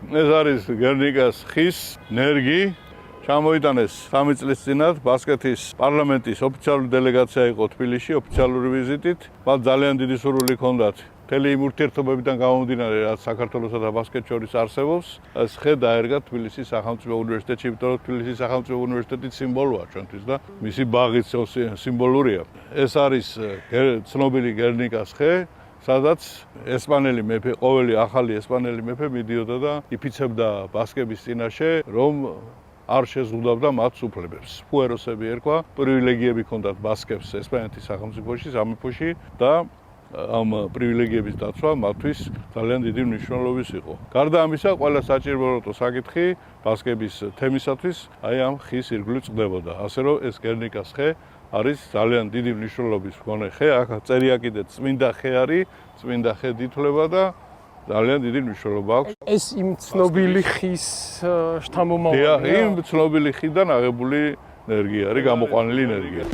ეს არის გერნიკას ხის ნერგი. ჩამოიტანეს 3 წლის წინათ ბასკეთის პარლამენტის ოფიციალური დელეგაცია იყო თბილისში ოფიციალური ვიზიტით. მათ ძალიან დიდი სურვილი ჰქონდათ მთელი იმ ურთიერთობებიდან გამომდინარე, რაც საქართველოსა და ბასკეთს შორის არსებობს. ეს ხე დაერგა თბილისის სახელმწიფო უნივერსიტეტში, იმიტომ რომ თბილისის სახელმწიფო უნივერსიტეტი სიმბოლოა ჩვენთვის და მისი ბაღიც სიმბოლურია. ეს არის ცნობილი გერნიკას ხე, სადაც ესპანელი მეფე, ყოველი ახალი ესპანელი მეფე მიდიოდა და იფიცებდა ბასკების წინაშე, რომ არ შეზღუდავდა მათ უფლებებს. ფუეროსები ერქვა, პრივილეგიები ჰქონდათ ბასკებს ესპანეთის სახელმწიფოში, სამეფოში და ამ პრივილეგიების დაცვა მათთვის ძალიან დიდი მნიშვნელობის იყო. გარდა ამისა, ყველა საჭირო საკითხი ბასკების თემისათვის აი ამ ხის ირგვლივ წყდებოდა. ასე რომ ეს გერნიკას ხე არის ძალიან დიდი მნიშვნელობის მქონე ხე. აქ წერია კიდე წმინდა ხე არის, წმინდა ხე ითვლება და ძალიან დიდი მნიშვნელობა აქვს. ეს იმ ცნობილი ხის შთამომავალია. იმ ცნობილი ხიდან აღებული ნერგი არის, გამოყვანილი ნერგია.